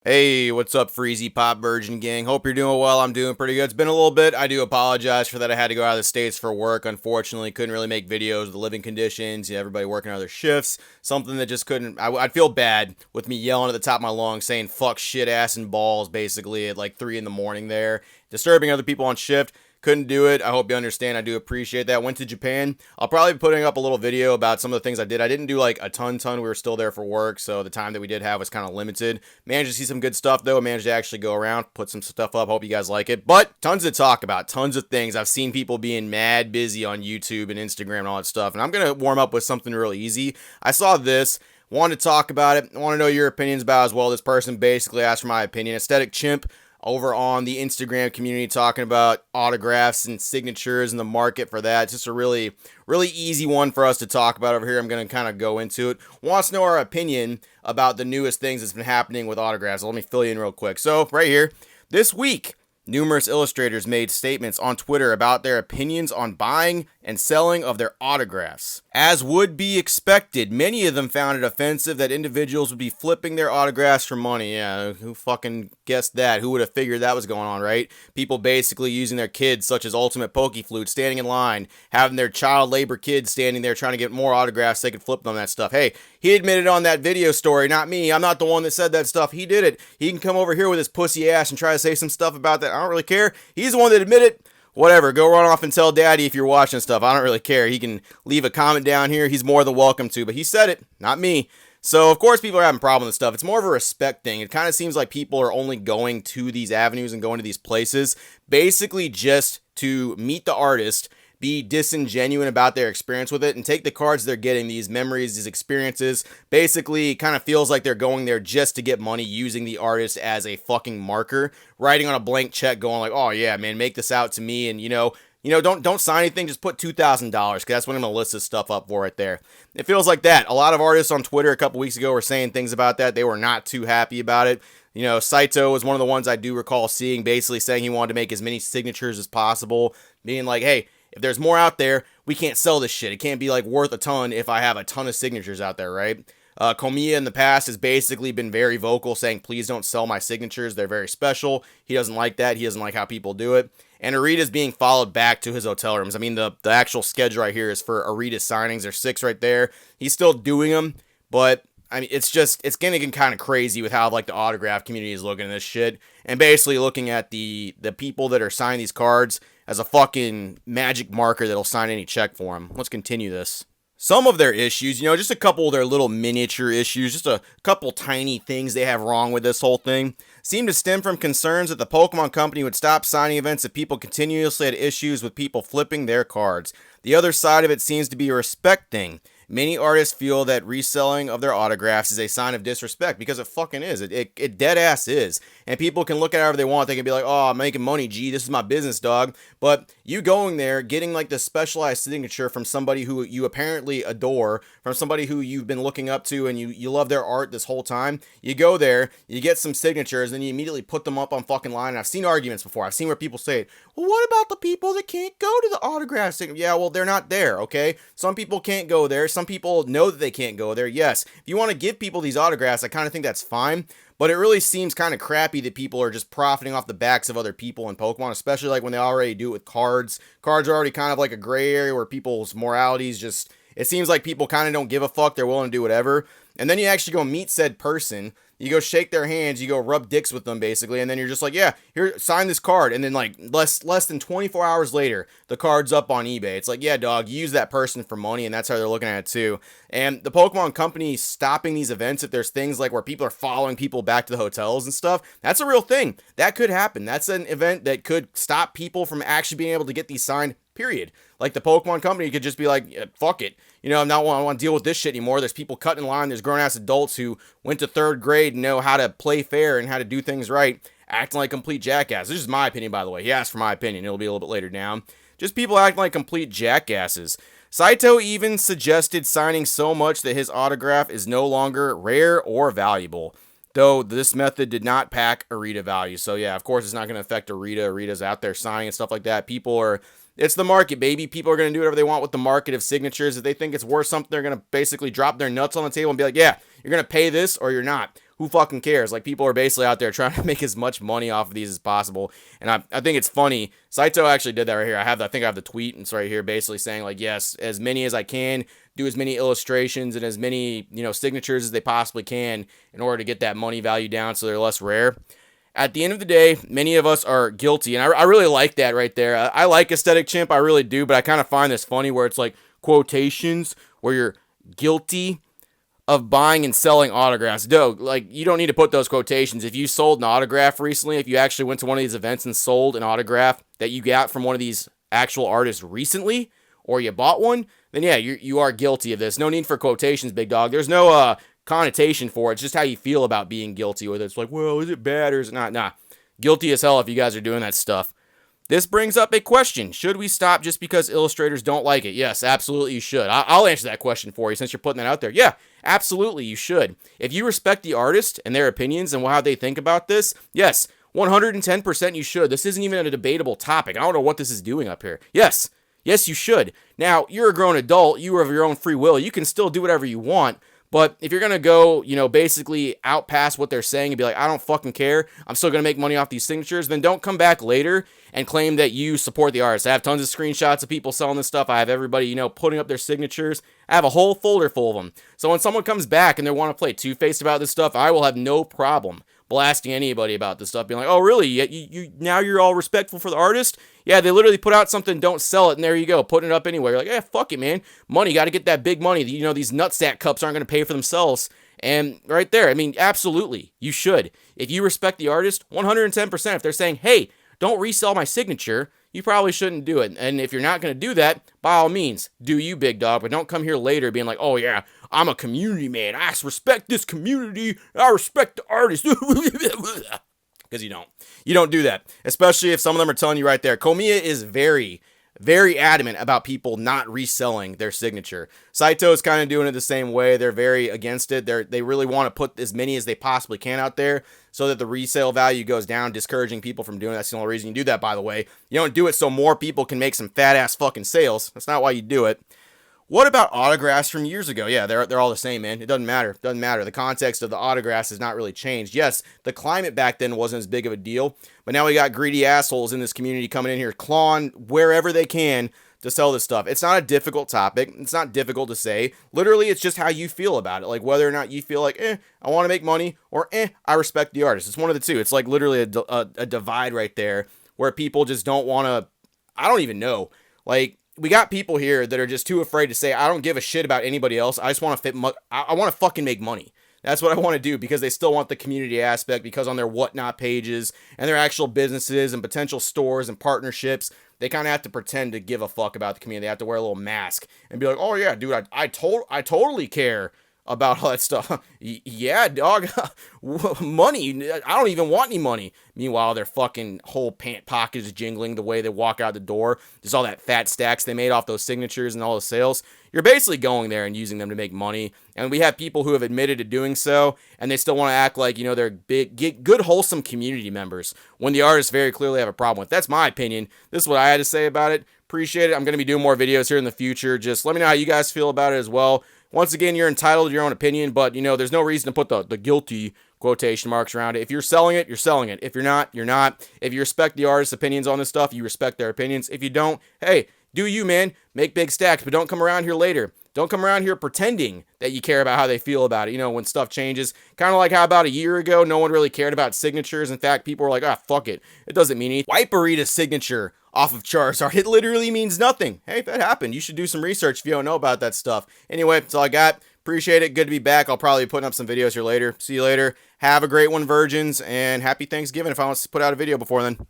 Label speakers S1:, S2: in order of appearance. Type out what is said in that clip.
S1: Hey, what's up, Freezy Pop Virgin Gang? Hope you're doing well. I'm doing pretty good. It's been a little bit. I do apologize for that. I had to go out of the States for work. Unfortunately, couldn't really make videos. The living conditions, everybody working other shifts. Something that just couldn't. I'd feel bad with me yelling at the top of my lungs, saying fuck, shit, ass, and balls, basically, at like 3 in the morning there. Disturbing other people on shift. Couldn't do it. I hope you understand. I do appreciate that. Went to Japan. I'll probably be putting up a little video about some of the things I did. I didn't do like a ton. We were still there for work, so the time that we did have was kind of limited. Managed to see some good stuff though. Managed to actually go around, put some stuff up. Hope you guys like it. But tons to talk about. Tons of things. I've seen people being mad busy on YouTube and Instagram and all that stuff. And I'm gonna warm up with something really easy. I saw this. Wanted to talk about it. I want to know your opinions about it as well. This person basically asked for my opinion. Aesthetic Chimp over on the Instagram community talking about autographs and signatures and the market for that. It's just a really, really easy one for us to talk about over here. I'm going to kind of go into it. Wants to know our opinion about the newest things that's been happening with autographs. Let me fill you in real quick. So right here, this week, numerous illustrators made statements on Twitter about their opinions on buying and selling of their autographs. As would be expected, many of them found it offensive that individuals would be flipping their autographs for money. Yeah, who fucking guessed that? Who would have figured that was going on, right? People basically using their kids, such as Ultimate Pokeflute, standing in line, having their child labor kids standing there trying to get more autographs so they could flip them that stuff. Hey, he admitted on that video story, not me. I'm not the one that said that stuff. He did it. He can come over here with his pussy ass and try to say some stuff about that. I don't really care. He's the one that admitted it. Whatever, go run off and tell daddy if you're watching stuff. I don't really care. He can leave a comment down here. He's more than welcome to, but he said it, not me. So, of course, people are having problems with stuff. It's more of a respect thing. It kind of seems like people are only going to these avenues and going to these places basically just to meet the artist, be disingenuous about their experience with it, and take the cards they're getting, these memories, these experiences. Basically, kind of feels like they're going there just to get money, using the artist as a fucking marker, writing on a blank check, going like, "Oh yeah, man, make this out to me," and don't sign anything. Just put $2,000 because that's what I'm gonna list this stuff up for right there. It feels like that. A lot of artists on Twitter a couple weeks ago were saying things about that. They were not too happy about it. Saito was one of the ones I do recall seeing, basically saying he wanted to make as many signatures as possible, being like, "Hey, if there's more out there, we can't sell this shit. It can't be like worth a ton if I have a ton of signatures out there, right?" Komiya in the past has basically been very vocal saying, please don't sell my signatures. They're very special. He doesn't like that. He doesn't like how people do it. And Arita's being followed back to his hotel rooms. I mean, the actual schedule right here is for Arita's signings. There's 6 right there. He's still doing them, but I mean, it's going to get kind of crazy with how like the autograph community is looking at this shit and basically looking at the people that are signing these cards as a fucking magic marker that'll sign any check for them. Let's continue this. Some of their issues, just a couple of their little miniature issues, just a couple tiny things they have wrong with this whole thing, seem to stem from concerns that the Pokemon Company would stop signing events if people continuously had issues with people flipping their cards. The other side of it seems to be a respect thing. Many artists feel that reselling of their autographs is a sign of disrespect because it fucking is. It dead ass is. And people can look at it however they want. They can be like, oh, I'm making money, G. This is my business, dog. But you going there, getting like the specialized signature from somebody who you apparently adore, from somebody who you've been looking up to and you love their art this whole time. You go there, you get some signatures, then you immediately put them up on fucking line. And I've seen arguments before. I've seen where people say, well, what about the people that can't go to the autograph signature? Yeah, well, they're not there, okay? Some people can't go there. Some people know that they can't go there. Yes, if you want to give people these autographs, I kind of think that's fine. But it really seems kind of crappy that people are just profiting off the backs of other people in Pokemon, especially like when they already do it with cards. Cards are already kind of like a gray area where people's moralities just, it seems like people kind of don't give a fuck. They're willing to do whatever. And then you actually go meet said person. You go shake their hands, you go rub dicks with them basically, and then you're just like, yeah, here, sign this card. And then like less than 24 hours later, the card's up on eBay. It's like, yeah, dog, use that person for money, and that's how they're looking at it too. And the Pokemon Company stopping these events, if there's things like where people are following people back to the hotels and stuff, that's a real thing. That could happen. That's an event that could stop people from actually being able to get these signed, period. Like the Pokemon Company could just be like, yeah, fuck it. I want to deal with this shit anymore. There's people cutting in line. There's grown-ass adults who went to 3rd grade and know how to play fair and how to do things right, acting like complete jackass. This is my opinion, by the way. He asked for my opinion. It'll be a little bit later down. Just people acting like complete jackasses. Saito even suggested signing so much that his autograph is no longer rare or valuable. Though this method did not pack Arita value. So yeah, of course it's not going to affect Arita. Arita's out there signing and stuff like that. It's the market, baby. People are going to do whatever they want with the market of signatures. If they think it's worth something, they're going to basically drop their nuts on the table and be like, yeah, you're going to pay this or you're not. who fucking cares? Like, people are basically out there trying to make as much money off of these as possible. And I think it's funny. Saito actually did that right here. I think I have the tweet, and it's right here basically saying, like, yes, as many as I can, do as many illustrations and as many, signatures as they possibly can in order to get that money value down so they're less rare. At the end of the day, many of us are guilty, and I really like that right there. I like Aesthetic Chimp, I really do, but I kind of find this funny where it's like quotations where you're guilty of buying and selling autographs. Doug, like, you don't need to put those quotations. If you sold an autograph recently, if you actually went to one of these events and sold an autograph that you got from one of these actual artists recently, or you bought one, then yeah, you are guilty of this. No need for quotations, big dog. There's no connotation for it. It's just how you feel about being guilty, whether it's like, well, is it bad or is it not? Nah, guilty as hell if you guys are doing that stuff. This brings up a question. Should we stop just because illustrators don't like it? Yes, absolutely you should. I'll answer that question for you since you're putting that out there. Yeah, absolutely you should. If you respect the artist and their opinions and how they think about this, yes, 110% you should. This isn't even a debatable topic. I don't know what this is doing up here. Yes, you should. Now, you're a grown adult. You have your own free will. You can still do whatever you want. But if you're going to go, basically out past what they're saying and be like, I don't fucking care, I'm still going to make money off these signatures, then don't come back later and claim that you support the artist. I have tons of screenshots of people selling this stuff. I have everybody, putting up their signatures. I have a whole folder full of them. So when someone comes back and they want to play two-faced about this stuff, I will have no problem blasting anybody about this stuff, being like, oh, really? You now you're all respectful for the artist? Yeah, they literally put out something, don't sell it, and there you go, putting it up anywhere. You're like, yeah, fuck it, man. Money, got to get that big money. These nutsack cups aren't going to pay for themselves. And right there, I mean, absolutely, you should. If you respect the artist, 110%, if they're saying, hey, don't resell my signature, you probably shouldn't do it. And if you're not going to do that, by all means, do you, big dog. But don't come here later being like, oh, yeah, I'm a community man. I respect this community. I respect the artist. Because you don't. You don't do that. Especially if some of them are telling you right there. Komiya is very, very adamant about people not reselling their signature. Saito is kind of doing it the same way. They're very against it. They really want to put as many as they possibly can out there so that the resale value goes down, discouraging people from doing it. That's the only reason you do that, by the way. You don't do it so more people can make some fat-ass fucking sales. That's not why you do it. What about autographs from years ago? Yeah, they're all the same, man. It doesn't matter. It doesn't matter. The context of the autographs has not really changed. Yes, the climate back then wasn't as big of a deal, but now we got greedy assholes in this community coming in here, clawing wherever they can to sell this stuff. It's not a difficult topic. It's not difficult to say. Literally, it's just how you feel about it. Like whether or not you feel like, I want to make money, or I respect the artist. It's one of the two. It's like literally a divide right there where people just don't want to, I don't even know. Like, we got people here that are just too afraid to say, I don't give a shit about anybody else. I just want to I want to fucking make money. That's what I want to do because they still want the community aspect, because on their whatnot pages and their actual businesses and potential stores and partnerships, they kind of have to pretend to give a fuck about the community. They have to wear a little mask and be like, oh yeah, dude, I totally care about all that stuff. Yeah, dog. Money. I don't even want any money. Meanwhile, their fucking whole pant pocket is jingling the way they walk out the door. Just all that fat stacks they made off those signatures and all the sales. You're basically going there and using them to make money. And we have people who have admitted to doing so, and they still want to act like, they're big, good, wholesome community members when the artists very clearly have a problem with. That's my opinion. This is what I had to say about it. Appreciate it. I'm going to be doing more videos here in the future. Just let me know how you guys feel about it as well. Once again, you're entitled to your own opinion, but, there's no reason to put the guilty quotation marks around it. If you're selling it, you're selling it. If you're not, you're not. If you respect the artist's opinions on this stuff, you respect their opinions. If you don't, hey, do you, man. Make big stacks, but don't come around here later. Don't come around here pretending that you care about how they feel about it, when stuff changes. Kind of like how about a year ago, no one really cared about signatures. In fact, people were like, fuck it. It doesn't mean anything. Wipe Arita's signature off of Charizard. It literally means nothing. Hey, if that happened, you should do some research if you don't know about that stuff. Anyway, that's all I got. Appreciate it. Good to be back. I'll probably be putting up some videos here later. See you later. Have a great one, virgins, and happy Thanksgiving if I want to put out a video before then.